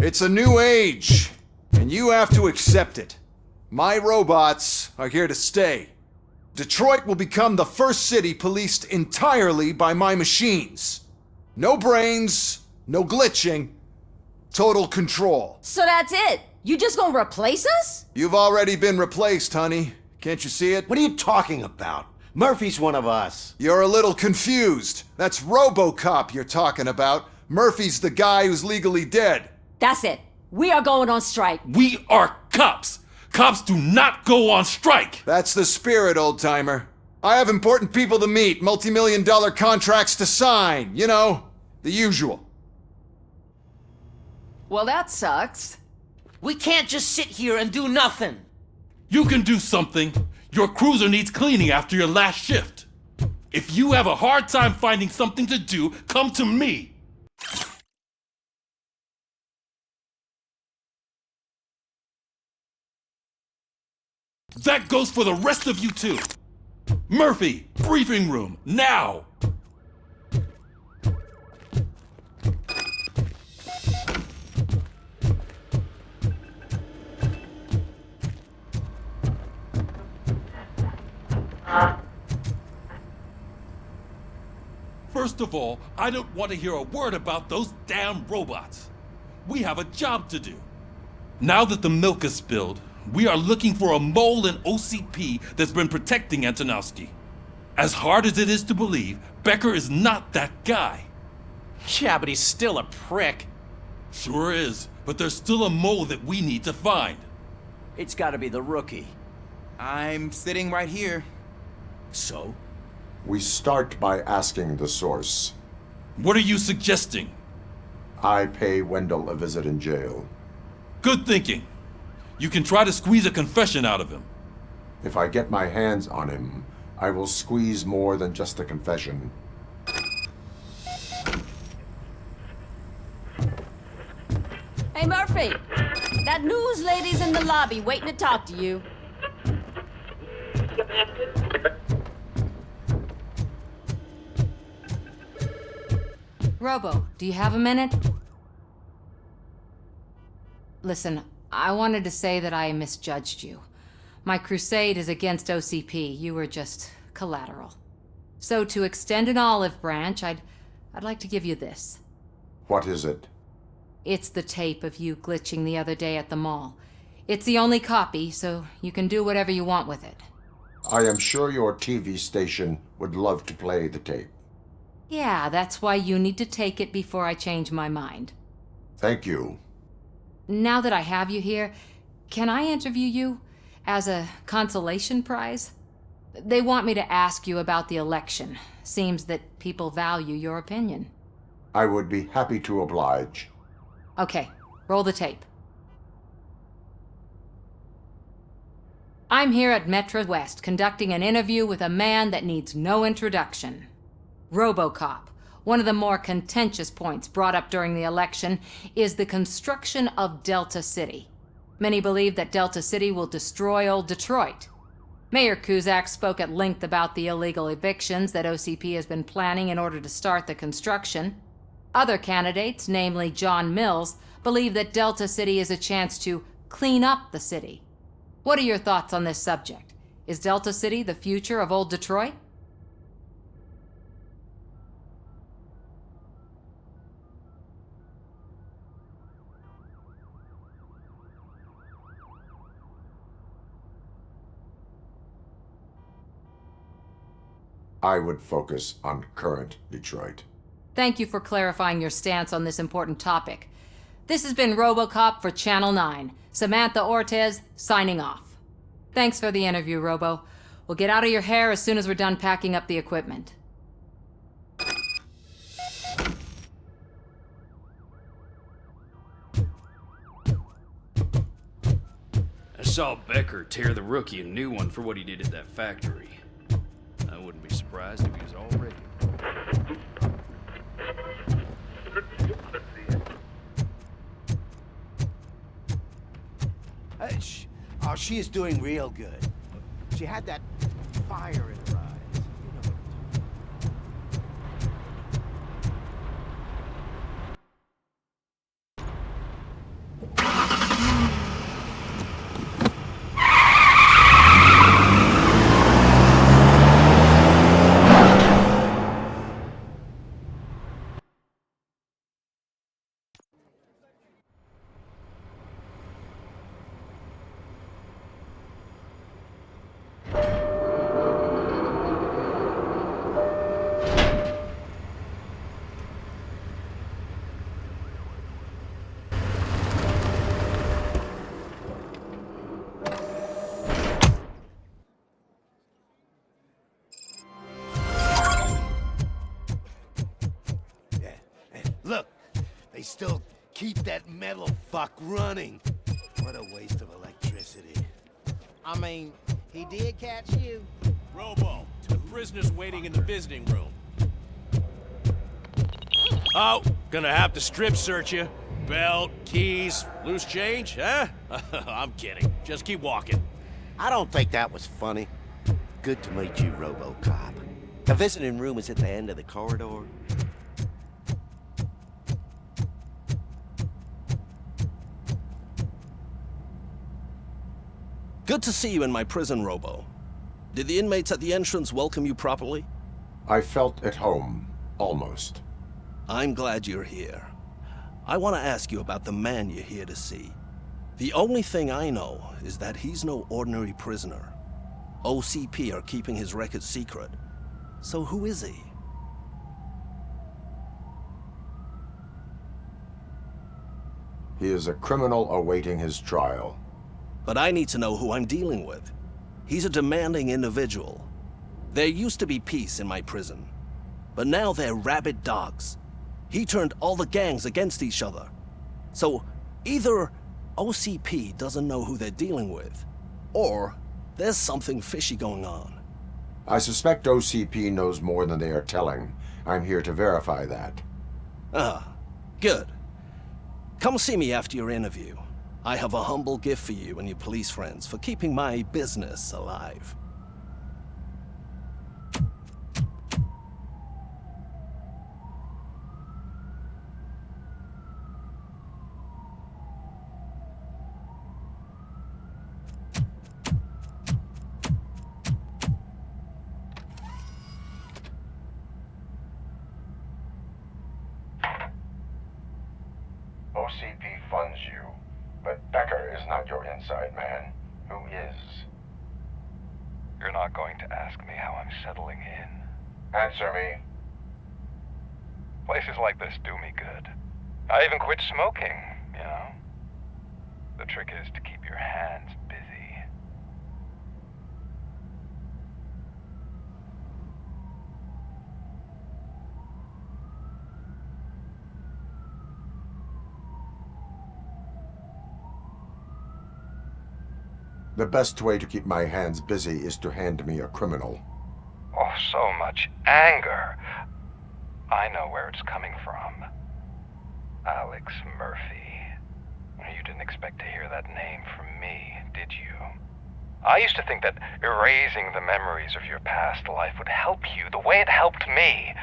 It's a new age, and you have to accept it. My robots are here to stay. Detroit will become the first city policed entirely by my machines. No brains, no glitching, total control. So that's it? You just gonna replace us? You've already been replaced, honey. Can't you see it? What are you talking about? Murphy's one of us. You're a little confused. That's RoboCop you're talking about. Murphy's the guy who's legally dead. That's it. We are going on strike. We are cops. Cops do not go on strike. That's the spirit, old-timer. I have important people to meet, multi-million-dollar contracts to sign. You know, the usual. Well, that sucks. We can't just sit here and do nothing. You can do something. Your cruiser needs cleaning after your last shift. If you have a hard time finding something to do, come to me. That goes for the rest of you too. Murphy, briefing room, now! First of all, I don't want to hear a word about those damn robots. We have a job to do. Now that the milk is spilled, we are looking for a mole in OCP that's been protecting Antonowski. As hard as it is to believe, Becker is not that guy. Yeah, but he's still a prick. Sure is, but there's still a mole that we need to find. It's gotta be the rookie. I'm sitting right here. So? We start by asking the source. What are you suggesting? I pay Wendell a visit in jail. Good thinking. You can try to squeeze a confession out of him. If I get my hands on him, I will squeeze more than just a confession. Hey, Murphy. That news lady's in the lobby waiting to talk to you. Robo, do you have a minute? Listen, I wanted to say that I misjudged you. My crusade is against OCP. You were just collateral. So to extend an olive branch, I'd like to give you this. What is it? It's the tape of you glitching the other day at the mall. It's the only copy, so you can do whatever you want with it. I am sure your TV station would love to play the tape. Yeah, that's why you need to take it before I change my mind. Thank you. Now that I have you here, can I interview you as a consolation prize? They want me to ask you about the election. Seems that people value your opinion. I would be happy to oblige. Okay, roll the tape. I'm here at Metro West conducting an interview with a man that needs no introduction. RoboCop. One of the more contentious points brought up during the election is the construction of Delta City. Many believe that Delta City will destroy old Detroit. Mayor Cusack spoke at length about the illegal evictions that OCP has been planning in order to start the construction. Other candidates, namely John Mills, believe that Delta City is a chance to clean up the city. What are your thoughts on this subject? Is Delta City the future of old Detroit? I would focus on current Detroit. Thank you for clarifying your stance on this important topic. This has been RoboCop for Channel 9. Samantha Ortez, signing off. Thanks for the interview, Robo. We'll get out of your hair as soon as we're done packing up the equipment. I saw Becker tear the rookie a new one for what he did at that factory. I wouldn't be surprised if he was already. She is doing real good. She had that fire in her eyes. You know. Look, they still keep that metal fuck running. What a waste of electricity. I mean, he did catch you. Robo, the prisoner's waiting in the visiting room. Oh, gonna have to strip search you. Belt, keys, loose change, huh? I'm kidding. Just keep walking. I don't think that was funny. Good to meet you, RoboCop. The visiting room is at the end of the corridor. Good to see you in my prison, Robo. Did the inmates at the entrance welcome you properly? I felt at home, almost. I'm glad you're here. I want to ask you about the man you're here to see. The only thing I know is that he's no ordinary prisoner. OCP are keeping his record secret. So who is he? He is a criminal awaiting his trial. But I need to know who I'm dealing with. He's a demanding individual. There used to be peace in my prison, but now they're rabid dogs. He turned all the gangs against each other. So either OCP doesn't know who they're dealing with, or there's something fishy going on. I suspect OCP knows more than they are telling. I'm here to verify that. Ah, good. Come see me after your interview. I have a humble gift for you and your police friends for keeping my business alive. OCP funds you, but Becker is not your inside man. Who is? You're not going to ask me how I'm settling in. Answer me. Places like this do me good. I even quit smoking, you know. The trick is to keep your hands busy. The best way to keep my hands busy is to hand me a criminal. Oh, so much anger. I know where it's coming from. Alex Murphy. You didn't expect to hear that name from me, did you? I used to think that erasing the memories of your past life would help you the way it helped me.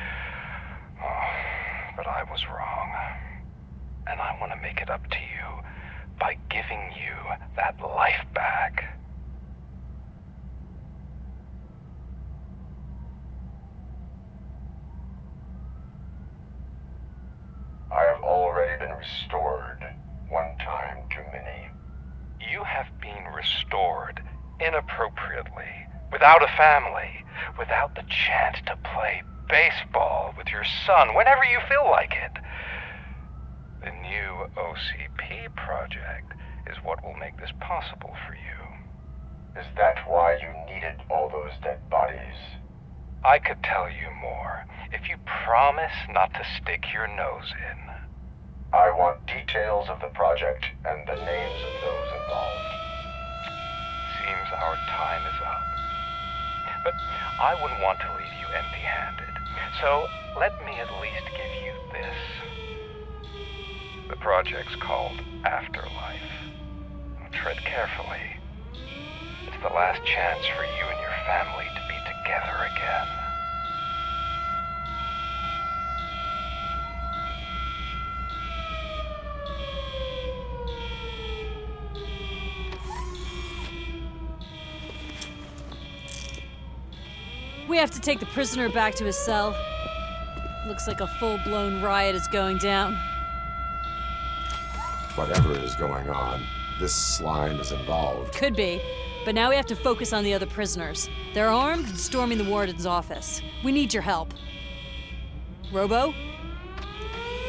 Oh, but I was wrong. And I want to make it up to you by giving you that life back. I have already been restored. One time too many. You have been restored inappropriately, without a family, without the chance to play baseball with your son whenever you feel like it. The new OCP project is what will make this possible for you. Is that why you needed all those dead bodies? I could tell you more if you promise not to stick your nose in. I want details of the project and the names of those involved. Seems our time is up. But I wouldn't want to leave you empty-handed, so let me at least give you this. The project's called Afterlife. Tread carefully. It's the last chance for you and your family to be together again. We have to take the prisoner back to his cell. Looks like a full-blown riot is going down. Whatever is going on, this slime is involved. Could be, but now we have to focus on the other prisoners. They're armed and storming the warden's office. We need your help. Robo?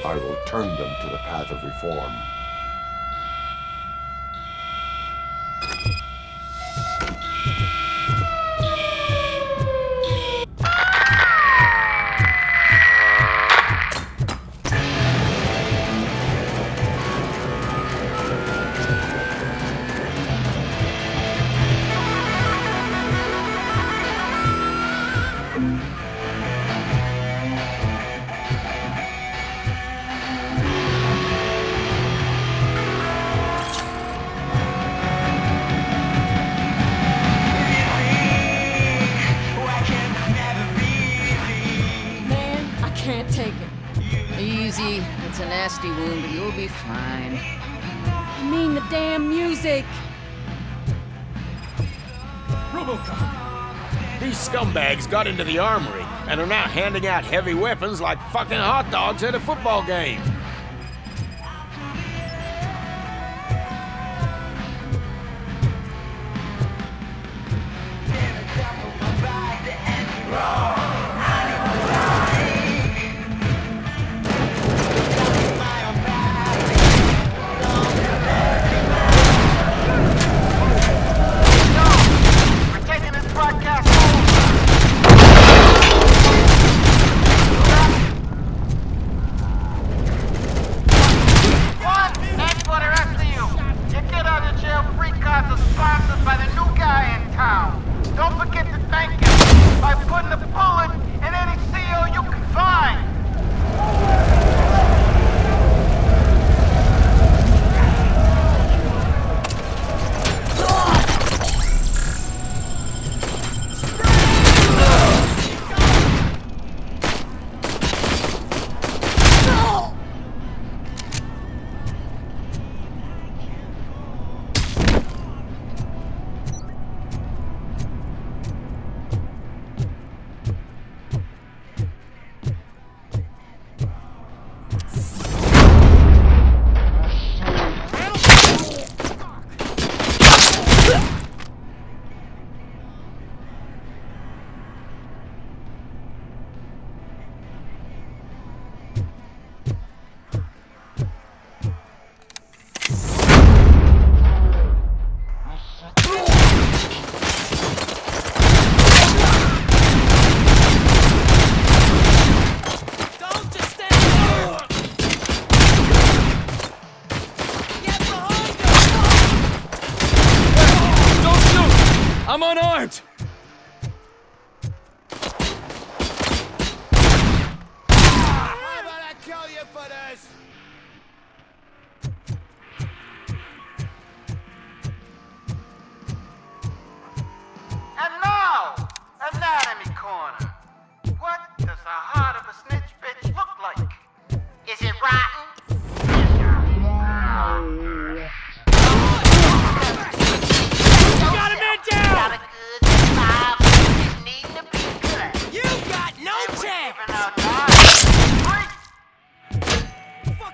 I will turn them to the path of reform. can't take it. Easy. It's a nasty wound, but you'll be fine. I mean the damn music. RoboCop! These scumbags got into the armory and are now handing out heavy weapons like fucking hot dogs at a football game. I'm unarmed! How about I kill you for this? And now, Anatomy Corner. What does the heart of a snitch bitch look like? Is it rotten? Got a man down! Got a good smile, just needing to be good. You got no chance! Giving out knives. Fuck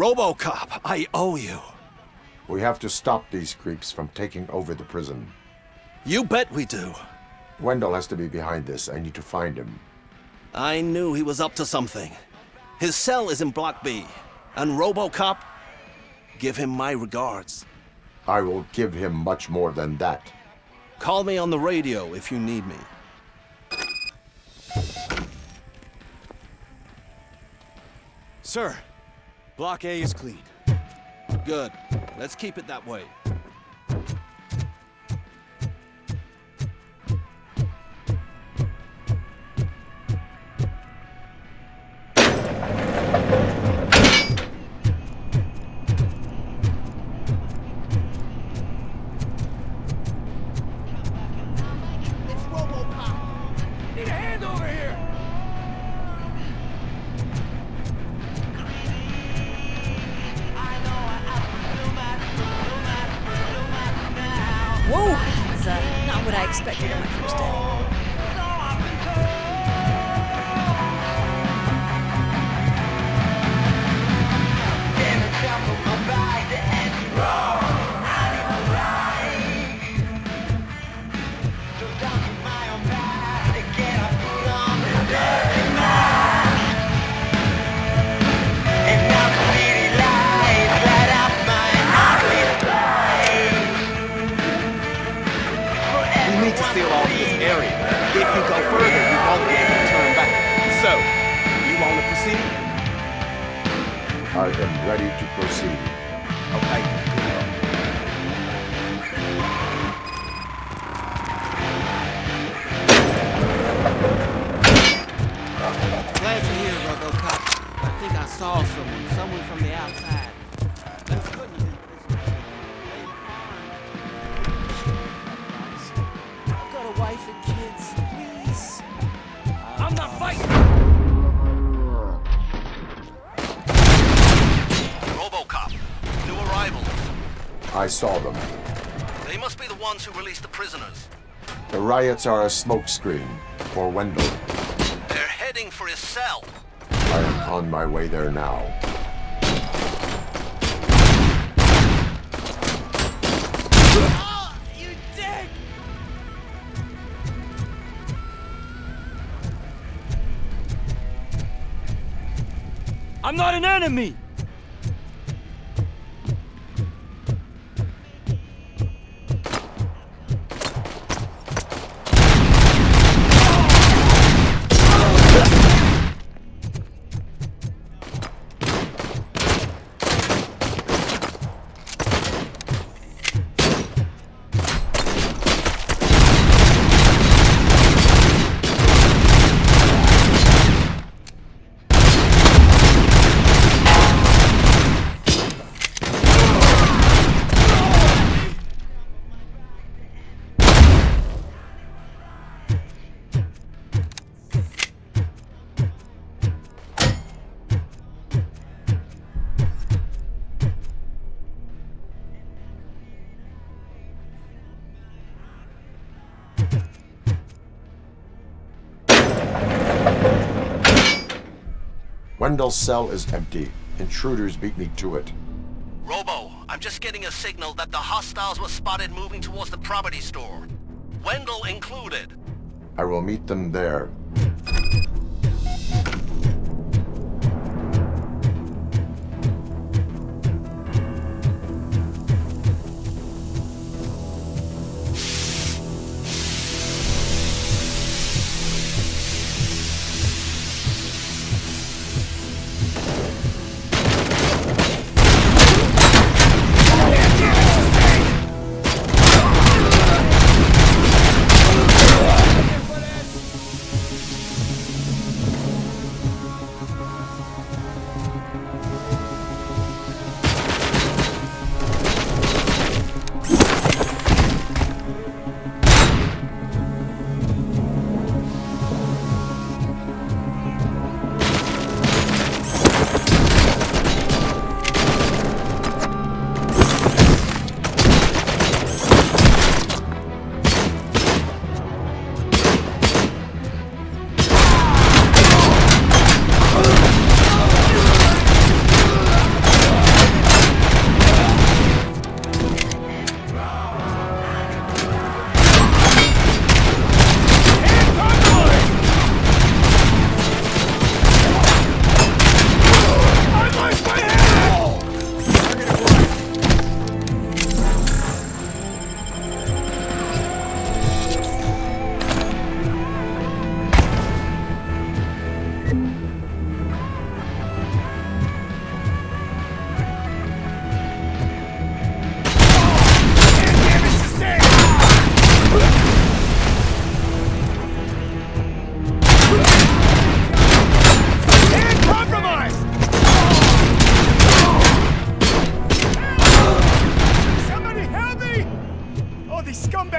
RoboCop, I owe you. We have to stop these creeps from taking over the prison. You bet we do. Wendell has to be behind this. I need to find him. I knew he was up to something. His cell is in Block B. And RoboCop, give him my regards. I will give him much more than that. Call me on the radio if you need me. Sir, Block A is clean. Good. Let's keep it that way. It's RoboCop. Need a hand over here. Whoa! That's not what I expected on my first day. We need to seal off this area. If you go further, you won't be able to turn back. So, you want to proceed? I am ready to proceed. Okay, good luck. Glad you're here, RoboCop. I think I saw someone from the outside. That couldn't have been prisoners. I've got a wife and kids, please. I'm not fighting! RoboCop, new arrivals. I saw them. They must be the ones who released the prisoners. The riots are a smokescreen for Wendell. They're heading for his cell. I am on my way there now. Oh, you dick! I'm not an enemy! Wendell's cell is empty. Intruders beat me to it. Robo, I'm just getting a signal that the hostiles were spotted moving towards the property store. Wendell included. I will meet them there.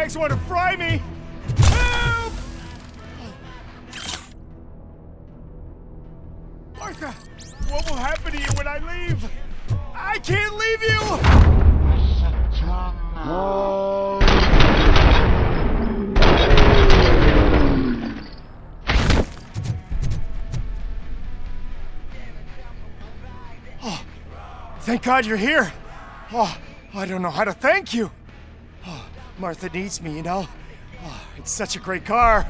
tanks want to fry me! Help! Martha, what will happen to you when I leave? I can't leave you! Oh, thank God you're here. Oh, I don't know how to thank you. Oh, Martha needs me, you know. Oh, it's such a great car.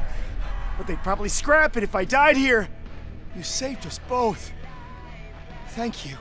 But they'd probably scrap it if I died here. You saved us both. Thank you.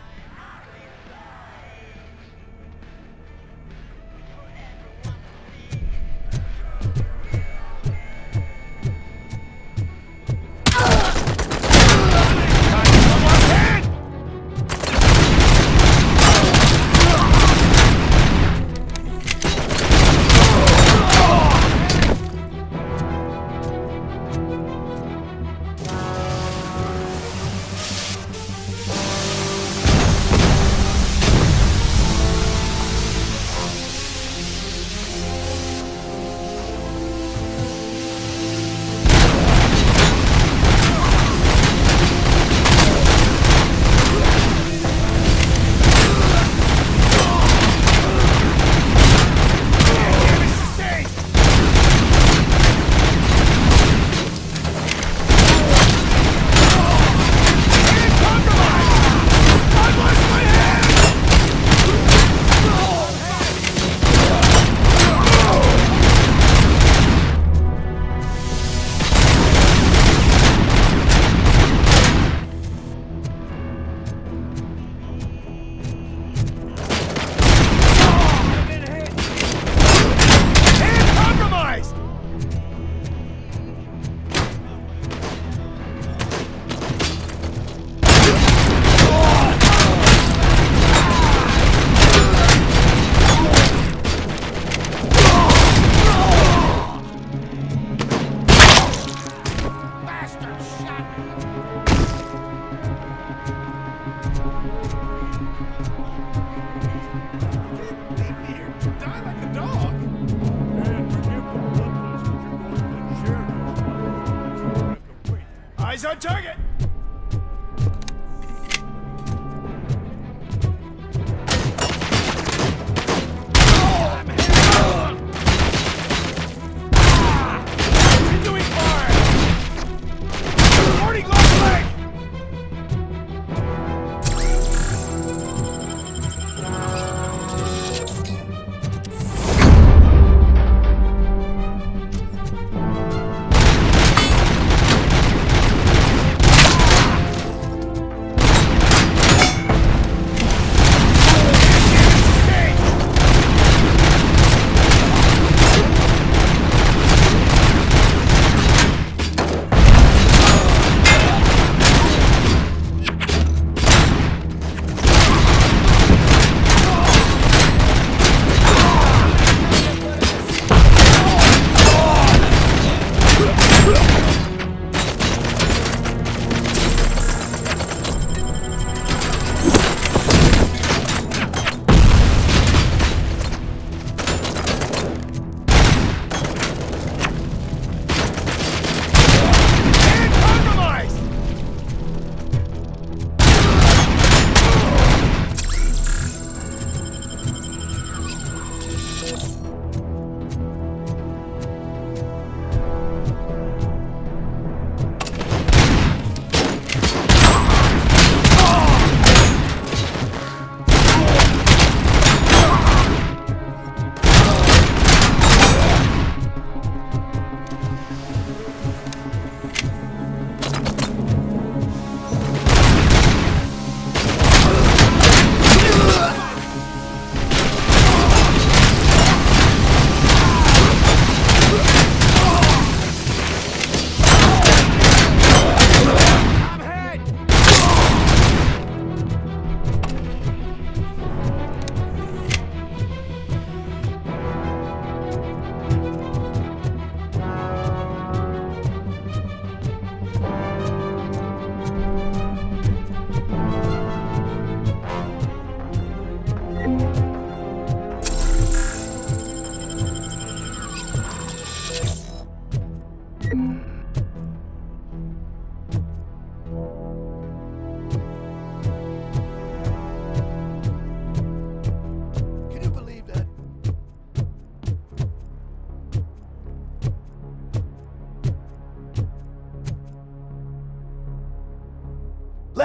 Eyes on target!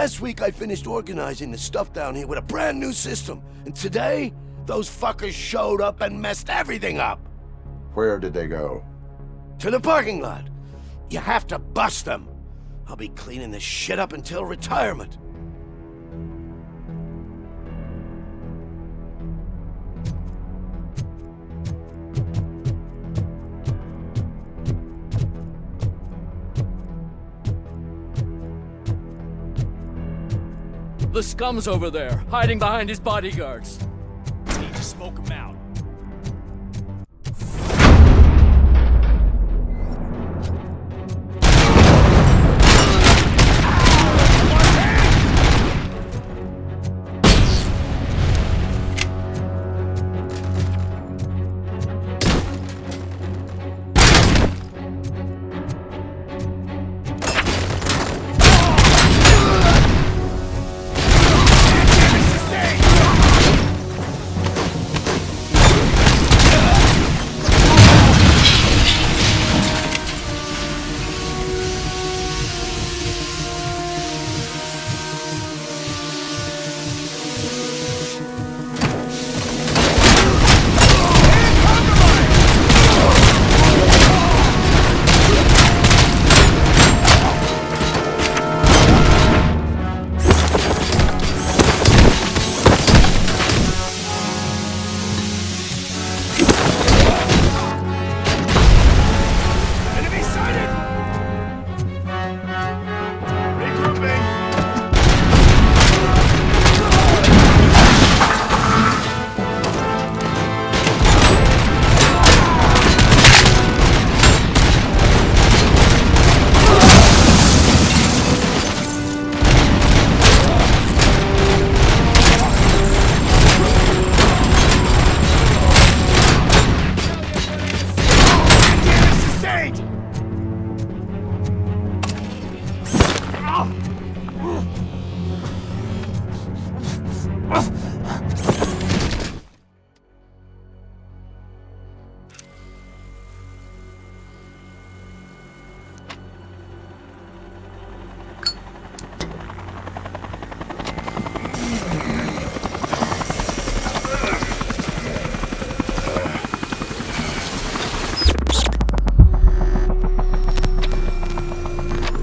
Last week I finished organizing the stuff down here with a brand new system. And today, those fuckers showed up and messed everything up. Where did they go? To the parking lot. You have to bust them. I'll be cleaning this shit up until retirement. The scum's over there, hiding behind his bodyguards. Need to smoke him out.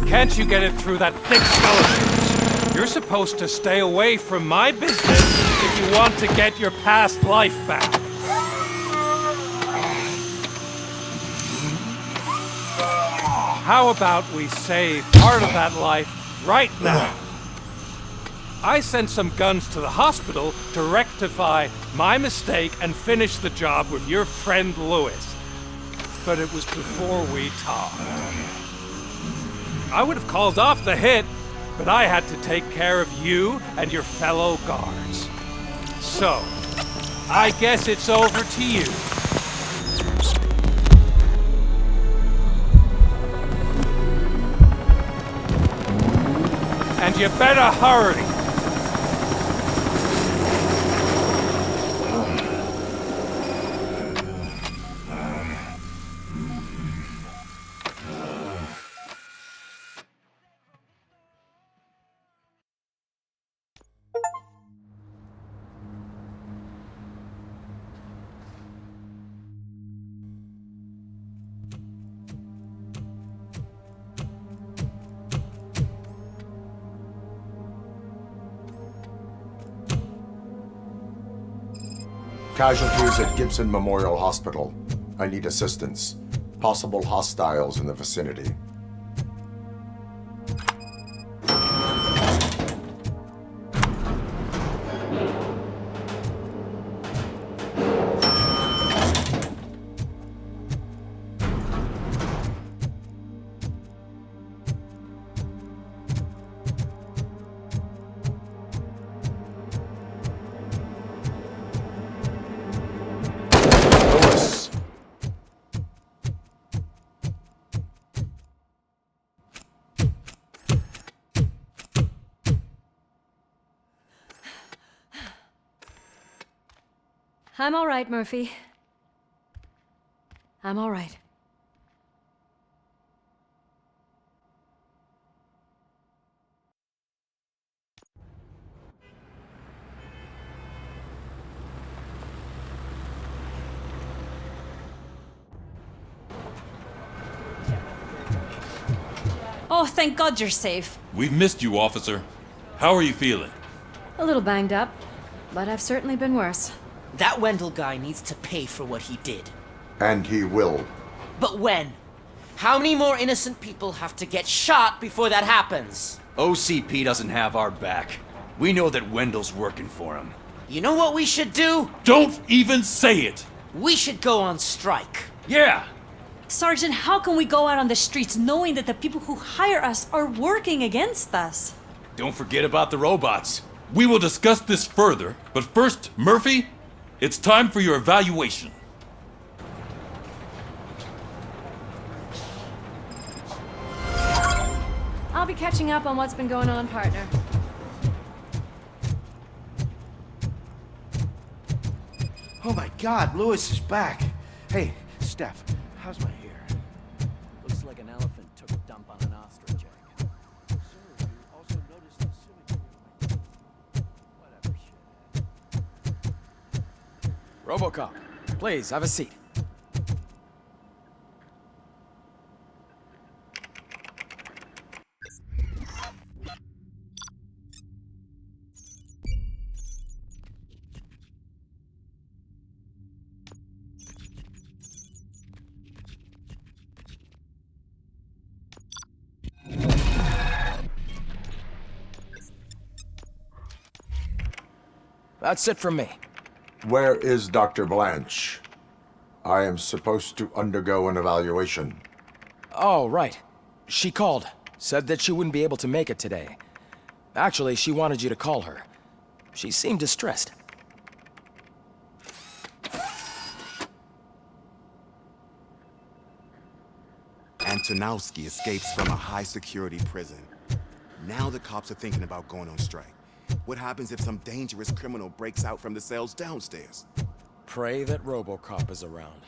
Can't you get it through that thick skeleton? You're supposed to stay away from my business if you want to get your past life back. How about we save part of that life right now? I sent some guns to the hospital to rectify my mistake and finish the job with your friend Lewis. But it was before we talked. I would have called off the hit, but I had to take care of you and your fellow guards. So, I guess it's over to you. And you better hurry. Casualties at Gibson Memorial Hospital. I need assistance. Possible hostiles in the vicinity. I'm all right, Murphy. I'm all right. Oh, thank God you're safe. We've missed you, officer. How are you feeling? A little banged up, but I've certainly been worse. That Wendell guy needs to pay for what he did. And he will. But when? How many more innocent people have to get shot before that happens? OCP doesn't have our back. We know that Wendell's working for him. You know what we should do? Don't even say it! We should go on strike. Yeah! Sergeant, how can we go out on the streets knowing that the people who hire us are working against us? Don't forget about the robots. We will discuss this further, but first, Murphy, it's time for your evaluation. I'll be catching up on what's been going on, partner. Oh my God, Lewis is back. Hey, Steph, how's my hair? Looks like an elephant took a dump on an ostrich egg. Sir, you also noticed the symmetry. Whatever, shit. RoboCop, please, have a seat. That's it from me. Where is Dr. Blanche? I am supposed to undergo an evaluation. Oh, right. She called. Said that she wouldn't be able to make it today. Actually, she wanted you to call her. She seemed distressed. Antonowski escapes from a high-security prison. Now the cops are thinking about going on strike. What happens if some dangerous criminal breaks out from the cells downstairs? Pray that RoboCop is around.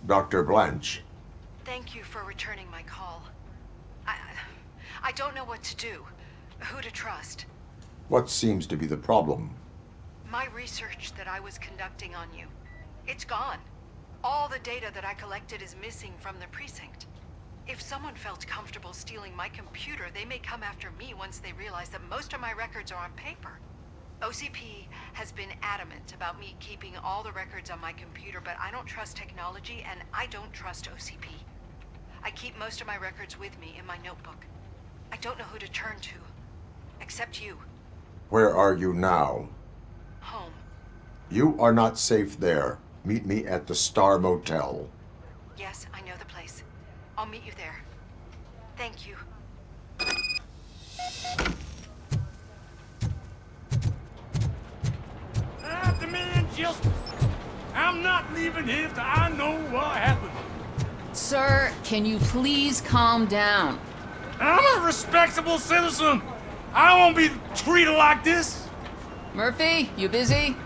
Dr. Blanche. Thank you for returning my call. I don't know what to do, who to trust. What seems to be the problem? My research that I was conducting on you, it's gone. All the data that I collected is missing from the precinct. If someone felt comfortable stealing my computer, they may come after me once they realize that most of my records are on paper. OCP has been adamant about me keeping all the records on my computer, but I don't trust technology and I don't trust OCP. I keep most of my records with me in my notebook. I don't know who to turn to, except you. Where are you now? Home. You are not safe there. Meet me at the Star Motel. Yes, I know the place. I'll meet you there. Thank you. I demand justice. I'm not leaving here till I know what happened. Sir, can you please calm down? I'm a respectable citizen. I won't be treated like this. Murphy, you busy?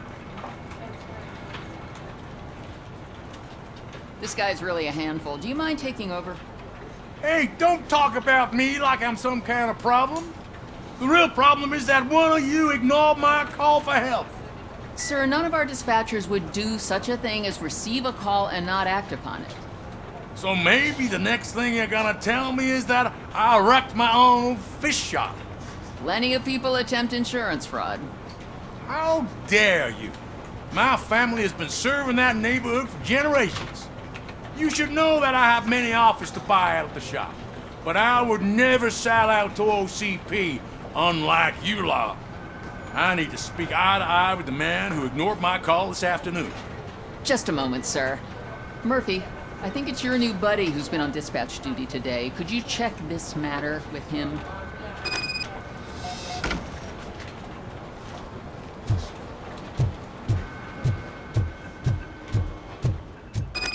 This guy's really a handful. Do you mind taking over? Hey, don't talk about me like I'm some kind of problem. The real problem is that one of you ignored my call for help. Sir, none of our dispatchers would do such a thing as receive a call and not act upon it. So maybe the next thing you're gonna tell me is that I wrecked my own fish shop. Plenty of people attempt insurance fraud. How dare you? My family has been serving that neighborhood for generations. You should know that I have many offers to buy out of the shop. But I would never sell out to OCP, unlike you lot. I need to speak eye to eye with the man who ignored my call this afternoon. Just a moment, sir. Murphy, I think it's your new buddy who's been on dispatch duty today. Could you check this matter with him?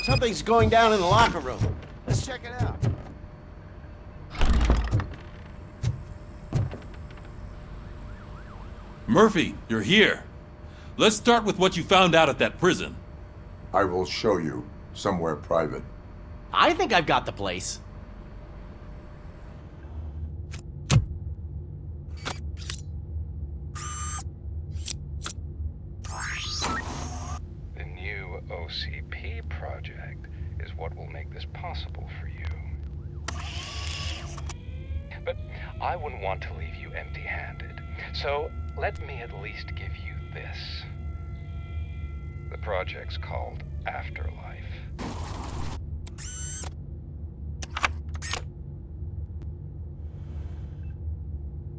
Something's going down in the locker room. Let's check it out. Murphy, you're here. Let's start with what you found out at that prison. I will show you, somewhere private. I think I've got the place. The new OCP project is what will make this possible for you. But I wouldn't want to leave you empty-handed, so let me at least give you this. The project's called Afterlife.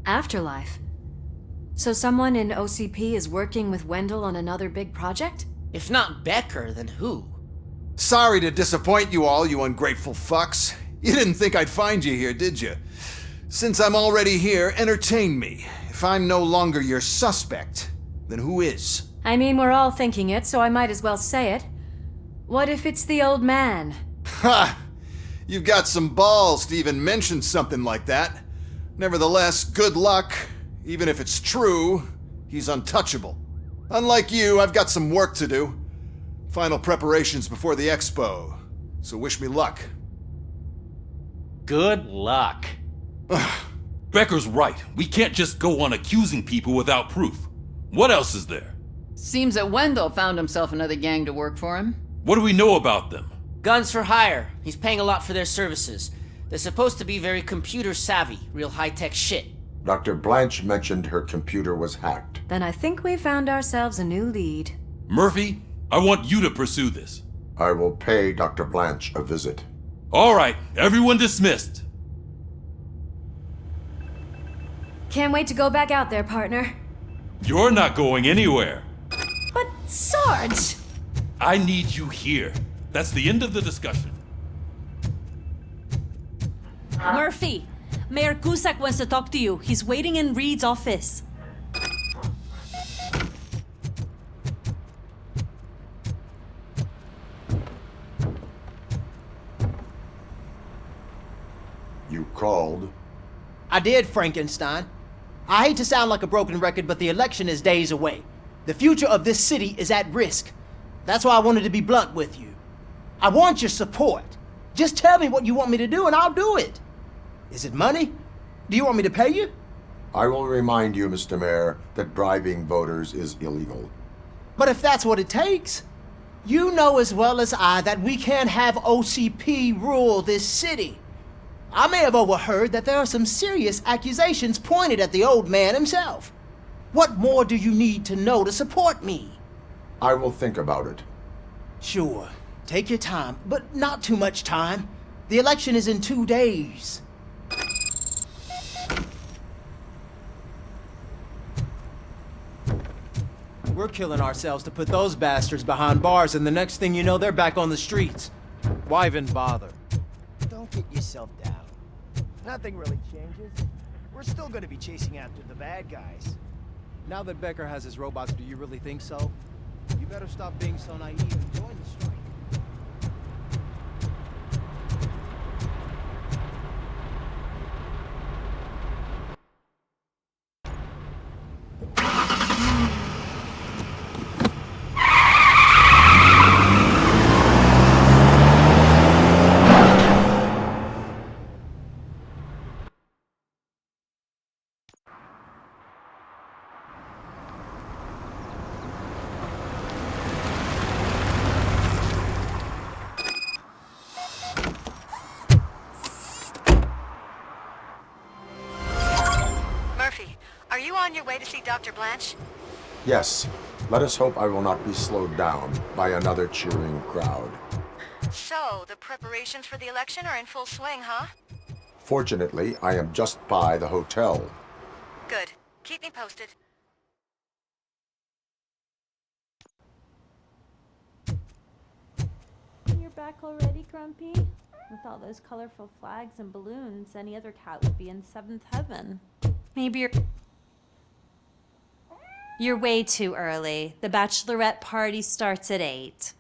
Afterlife? So someone in OCP is working with Wendell on another big project? If not Becker, then who? Sorry to disappoint you all, you ungrateful fucks. You didn't think I'd find you here, did you? Since I'm already here, entertain me. If I'm no longer your suspect, then who is? I mean, we're all thinking it, so I might as well say it. What if it's the old man? Ha! You've got some balls to even mention something like that. Nevertheless, good luck. Even if it's true, he's untouchable. Unlike you, I've got some work to do. Final preparations before the expo, so wish me luck. Good luck. Becker's right. We can't just go on accusing people without proof. What else is there? Seems that Wendell found himself another gang to work for him. What do we know about them? Guns for hire. He's paying a lot for their services. They're supposed to be very computer savvy, real high-tech shit. Dr. Blanche mentioned her computer was hacked. Then I think we found ourselves a new lead. Murphy, I want you to pursue this. I will pay Dr. Blanche a visit. All right, everyone dismissed. Can't wait to go back out there, partner. You're not going anywhere. But, Sarge! I need you here. That's the end of the discussion. Murphy, Mayor Cusack wants to talk to you. He's waiting in Reed's office. You called? I did, Frankenstein. I hate to sound like a broken record, but the election is days away. The future of this city is at risk. That's why I wanted to be blunt with you. I want your support. Just tell me what you want me to do and I'll do it. Is it money? Do you want me to pay you? I will remind you, Mr. Mayor, that bribing voters is illegal. But if that's what it takes, you know as well as I that we can't have OCP rule this city. I may have overheard that there are some serious accusations pointed at the old man himself. What more do you need to know to support me? I will think about it. Sure. Take your time, but not too much time. The election is in 2 days. We're killing ourselves to put those bastards behind bars, and the next thing you know, they're back on the streets. Why even bother? Don't get yourself down. Nothing really changes. We're still gonna be chasing after the bad guys. Now that Becker has his robots, do you really think so? You better stop being so naive and join the strike. Are you on your way to see Dr. Blanche? Yes. Let us hope I will not be slowed down by another cheering crowd. So, the preparations for the election are in full swing, huh? Fortunately, I am just by the hotel. Good. Keep me posted. You're back already, Grumpy? With all those colorful flags and balloons, any other cat would be in seventh heaven. Maybe you're way too early. The bachelorette party starts at 8.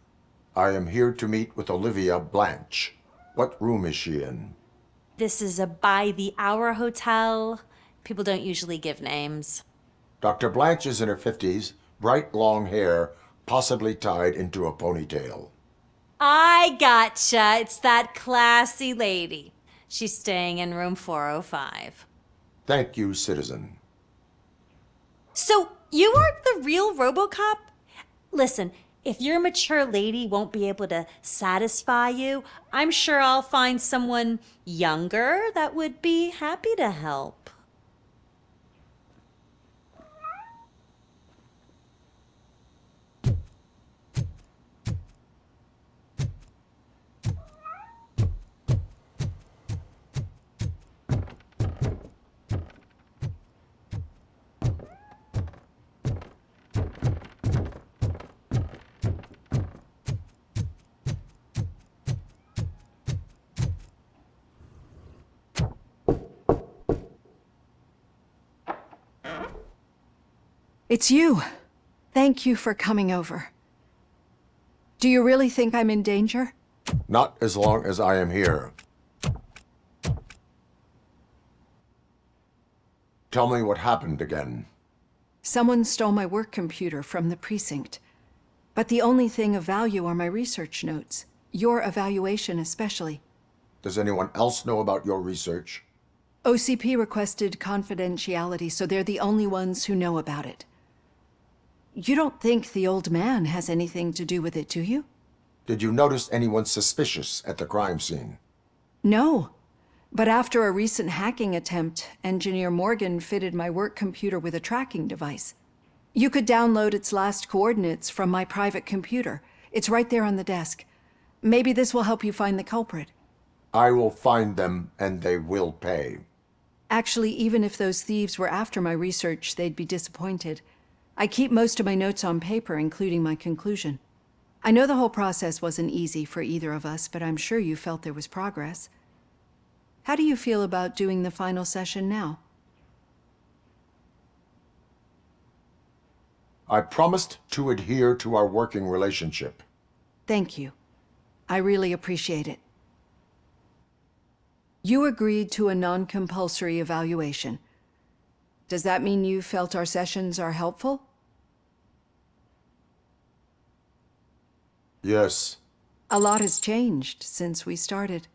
I am here to meet with Olivia Blanche. What room is she in? This is a by-the-hour hotel. People don't usually give names. Dr. Blanche is in her 50s, bright long hair, possibly tied into a ponytail. I gotcha. It's that classy lady. She's staying in room 405. Thank you, citizen. So, you aren't the real RoboCop? Listen, if your mature lady won't be able to satisfy you, I'm sure I'll find someone younger that would be happy to help. It's you. Thank you for coming over. Do you really think I'm in danger? Not as long as I am here. Tell me what happened again. Someone stole my work computer from the precinct. But the only thing of value are my research notes. Your evaluation especially. Does anyone else know about your research? OCP requested confidentiality, so they're the only ones who know about it. You don't think the old man has anything to do with it, do you? Did you notice anyone suspicious at the crime scene? No. But after a recent hacking attempt, Engineer Morgan fitted my work computer with a tracking device. You could download its last coordinates from my private computer. It's right there on the desk. Maybe this will help you find the culprit. I will find them, and they will pay. Actually, even if those thieves were after my research, they'd be disappointed. I keep most of my notes on paper, including my conclusion. I know the whole process wasn't easy for either of us, but I'm sure you felt there was progress. How do you feel about doing the final session now? I promised to adhere to our working relationship. Thank you. I really appreciate it. You agreed to a non-compulsory evaluation. Does that mean you felt our sessions are helpful? Yes. A lot has changed since we started.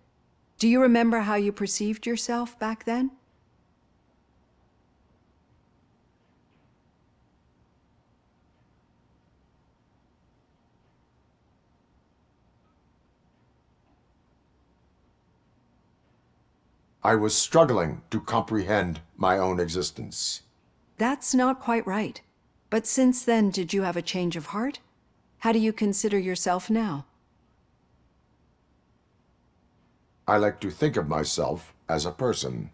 Do you remember how you perceived yourself back then? I was struggling to comprehend my own existence. That's not quite right. But since then, did you have a change of heart? How do you consider yourself now? I like to think of myself as a person.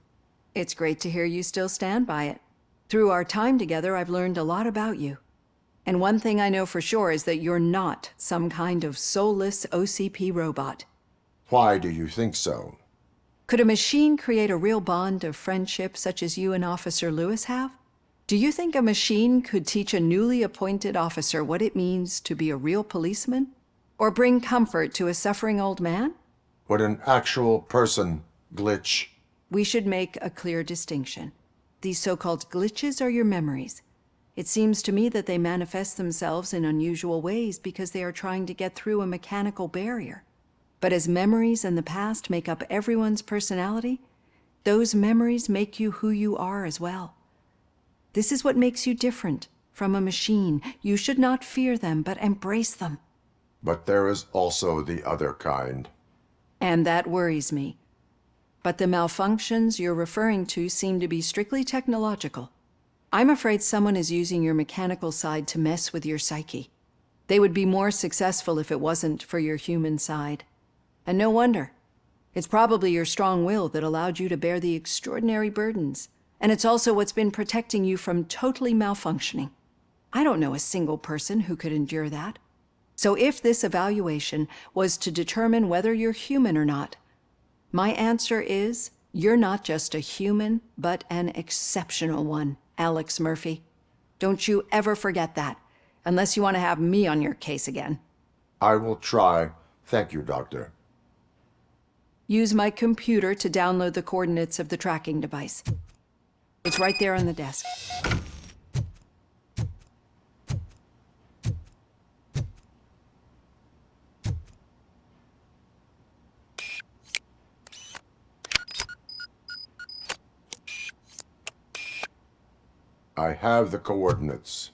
It's great to hear you still stand by it. Through our time together, I've learned a lot about you. And one thing I know for sure is that you're not some kind of soulless OCP robot. Why do you think so? Could a machine create a real bond of friendship such as you and Officer Lewis have? Do you think a machine could teach a newly appointed officer what it means to be a real policeman? Or bring comfort to a suffering old man? Would an actual person glitch? We should make a clear distinction. These so-called glitches are your memories. It seems to me that they manifest themselves in unusual ways because they are trying to get through a mechanical barrier. But as memories and the past make up everyone's personality, those memories make you who you are as well. This is what makes you different from a machine. You should not fear them, but embrace them. But there is also the other kind. And that worries me. But the malfunctions you're referring to seem to be strictly technological. I'm afraid someone is using your mechanical side to mess with your psyche. They would be more successful if it wasn't for your human side. And no wonder. It's probably your strong will that allowed you to bear the extraordinary burdens. And it's also what's been protecting you from totally malfunctioning. I don't know a single person who could endure that. So if this evaluation was to determine whether you're human or not, my answer is you're not just a human, but an exceptional one, Alex Murphy. Don't you ever forget that, unless you want to have me on your case again. I will try. Thank you, Doctor. Use my computer to download the coordinates of the tracking device. It's right there on the desk. I have the coordinates.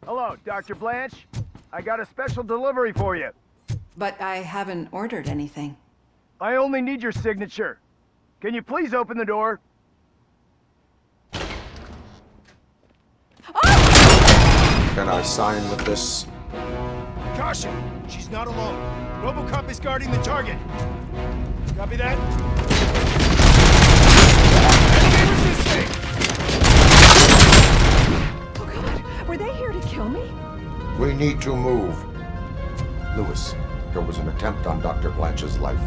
Hello, Dr. Blanche. I got a special delivery for you. But I haven't ordered anything. I only need your signature. Can you please open the door? Can I sign with this? Caution! She's not alone. RoboCop is guarding the target. Copy that? Enemy resisting! Oh God, were they here to kill me? We need to move. Lewis, there was an attempt on Dr. Blanche's life.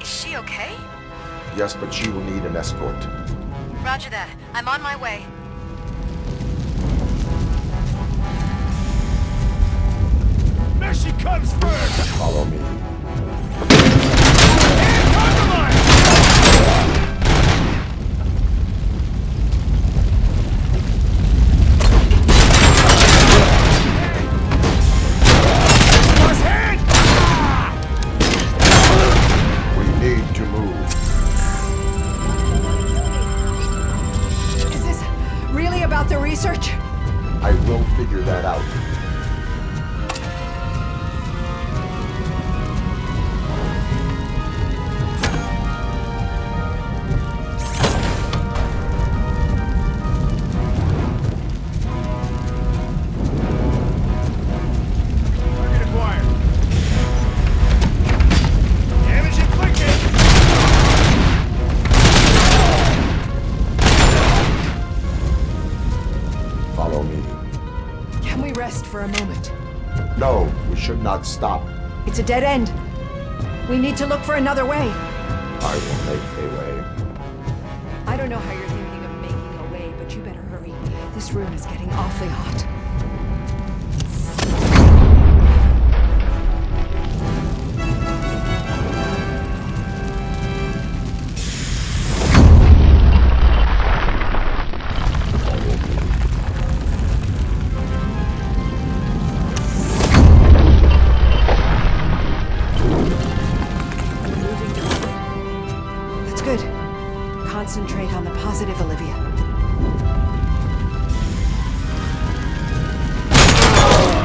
Is she okay? Yes, but she will need an escort. Roger that. I'm on my way. There she comes first! Follow me. We need to move. Is this really about the research? I will figure that out. Follow me. Can we rest for a moment? No, we should not stop. It's a dead end. We need to look for another way. I will make a way. I don't know how you're thinking of making a way, but you better hurry. This room is getting awfully hot. That's good. Concentrate on the positive, Olivia.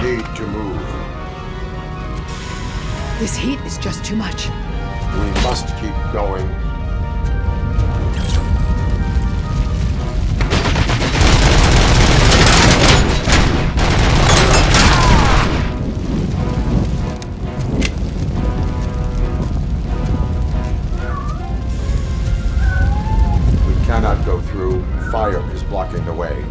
We need to move. This heat is just too much. We must keep going. We cannot go through. Fire is blocking the way.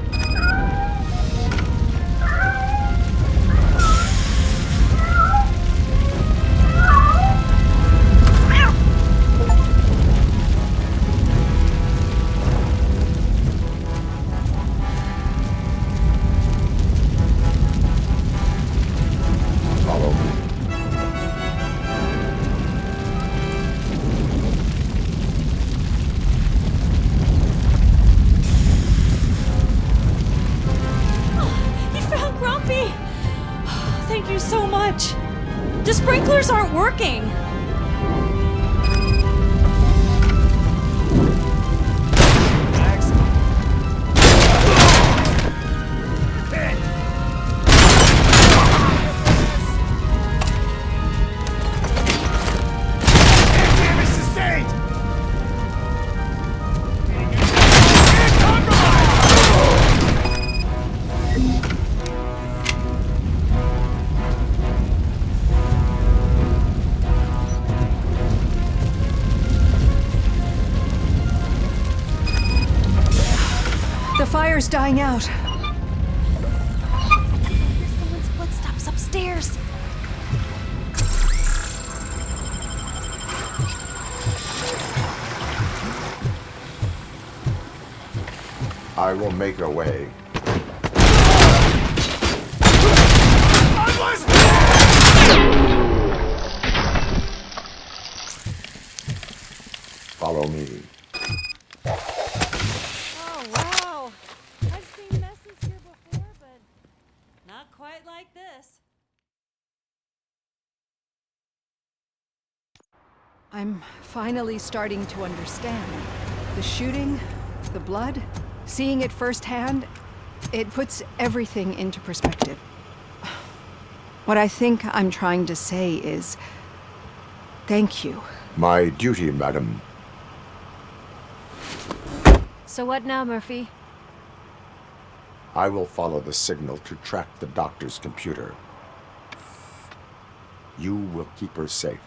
Follow me. You found Grumpy! Thank you so much. The sprinklers aren't working. Damage sustained! The fire's dying out. Someone's footsteps upstairs. I will make a way. Follow me. Oh, wow. I've seen messes here before, but not quite like this. I'm finally starting to understand. The shooting, the blood, seeing it firsthand, It puts everything into perspective. What I think I'm trying to say is, thank you. My duty, madam. So what now, Murphy? I will follow the signal to track the doctor's computer. You will keep her safe.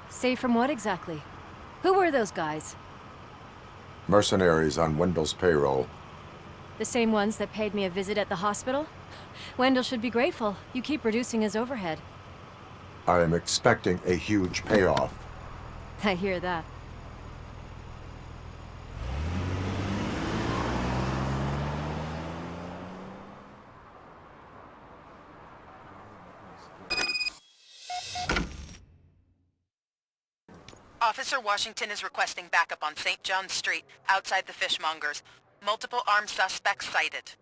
Safe from what exactly? Who were those guys? Mercenaries on Wendell's payroll. The same ones that paid me a visit at the hospital? Wendell should be grateful. You keep reducing his overhead. I am expecting a huge payoff. I hear that. Officer Washington is requesting backup on St. John's Street, outside the Fishmongers. Multiple armed suspects sighted.